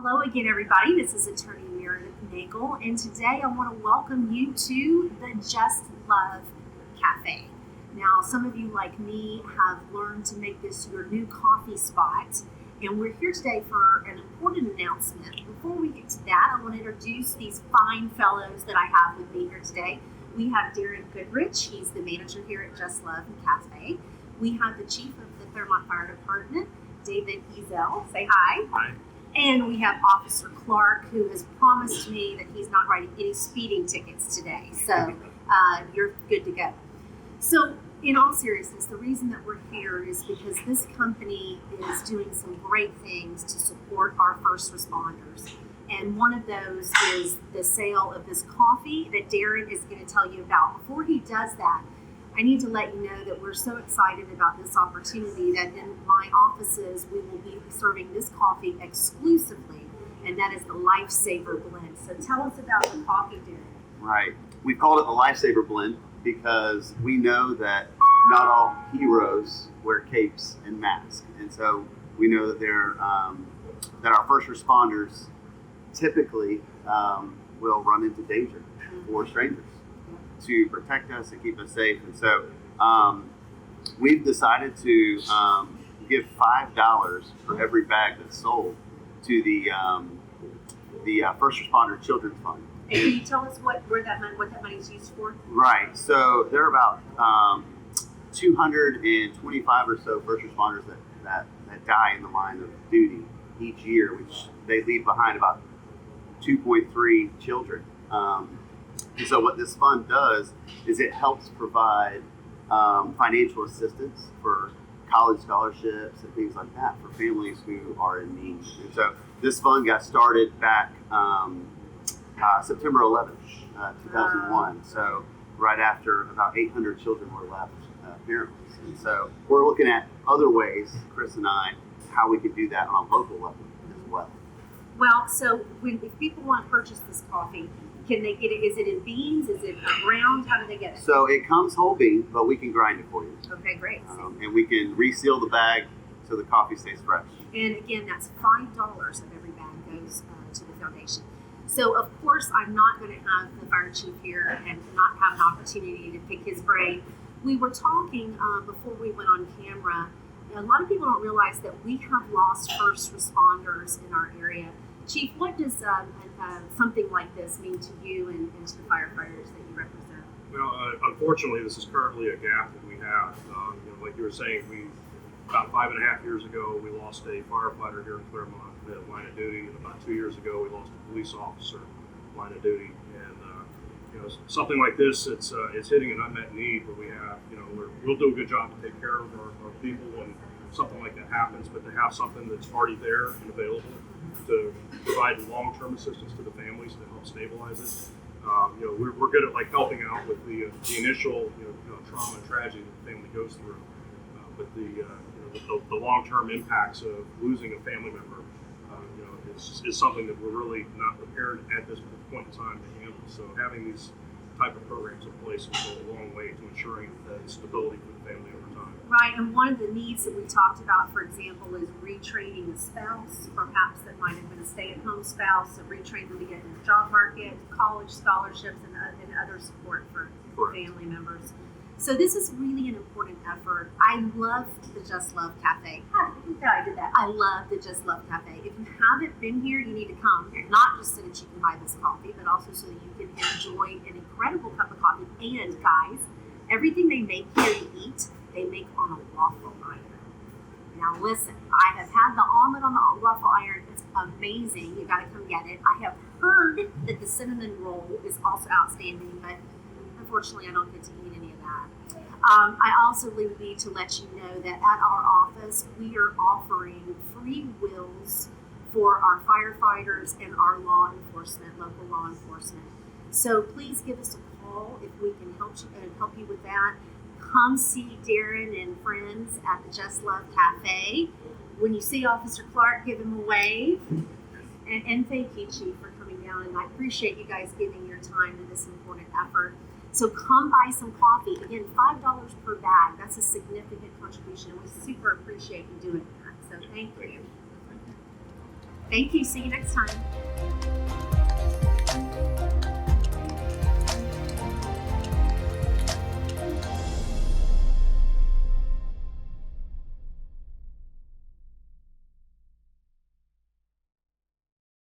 Hello again, everybody. This is Attorney Meredith Nagel, and today I want to welcome you to the Just Love Cafe. Now, some of you, like me, have learned to make this your new coffee spot, and we're here today for an important announcement. Before we get to that, I want to introduce these fine fellows that I have with me here today. We have Darren Goodrich. He's the manager here at Just Love Cafe. We have the chief of the Clermont Fire Department, David Ezel. Say hi. Hi. And we have Officer Clark, who has promised me that he's not writing any speeding tickets today. So you're good to go. So in all seriousness, the reason that we're here is because this company is doing some great things to support our first responders. And one of those is the sale of this coffee that Darren is going to tell you about. Before he does that, I need to let you know that we're so excited about this opportunity that in my offices, we will be serving this coffee exclusively, and that is the Lifesaver Blend. So tell us about the coffee, Darren. Right. We called it the Lifesaver Blend because we know that not all heroes wear capes and masks. And so we know that that our first responders typically will run into danger or strangers to protect us and keep us safe. And so we've decided to give $5 for every bag that's sold to the First Responder Children's Fund. And can you tell us what that money is used for? Right. So there are about 225 or so first responders that die in the line of duty each year, which they leave behind about 2.3 children. And so what this fund does is it helps provide financial assistance for college scholarships and things like that for families who are in need. And so this fund got started back September 11th, 2001. So right after about 800 children were left parentless. And so we're looking at other ways, Chris and I, how we could do that on a local level as well. Well, so if people want to purchase this coffee, can they get it? Is it in beans? Is it ground? How do they get it? So it comes whole bean, but we can grind it for you. Okay, great. And we can reseal the bag so the coffee stays fresh. And again, that's $5 of every bag goes to the foundation. So of course, I'm not going to have the fire chief here and not have an opportunity to pick his brain. We were talking before we went on camera. A lot of people don't realize that we have lost first responders in our area. Chief, what does something like this mean to you and to the firefighters that you represent? Well, unfortunately, this is currently a gap that we have. Like you were saying, about 5.5 years ago, we lost a firefighter here in Clermont at line of duty, and about 2 years ago, we lost a police officer line of duty. And something like this, it's hitting an unmet need where we have, we'll do a good job to take care of our people when something like that happens, but to have something that's already there and available to provide long-term assistance to the families to help stabilize it. We're good at helping out with the initial trauma and tragedy that the family goes through, but the long-term impacts of losing a family member, is something that we're really not prepared at this point in time to handle. So having these type of programs in place will go a long way to ensuring stability for the family over time. Right, and one of the needs that we talked about, for example, is retraining the spouse, perhaps that might have been a stay-at-home spouse, and retrain them to get in the job market, college scholarships, and other support for family members. So this is really an important effort. I love the Just Love Cafe. I did that. I love the Just Love Cafe. If you haven't been here, you need to come, not just so that you can buy this coffee, but also so that you can enjoy an incredible cup of coffee. And guys, everything they make here to eat, they make on a waffle iron. Now listen, I have had the omelet on the waffle iron. It's amazing. You got to come get it. I have heard that the cinnamon roll is also outstanding, but unfortunately I don't get to eat any of that. I also need to let you know that at our office, we are offering free wills for our firefighters and our local law enforcement. So please give us a call if we can help you with that. Come see Darren and friends at the Just Love Cafe. When you see Officer Clark, give him a wave. And thank you, Chief, for coming down. And I appreciate you guys giving your time to this important effort. So come buy some coffee. Again, $5 per bag. That's a significant contribution, and we super appreciate you doing that. So thank you. Thank you. See you next time.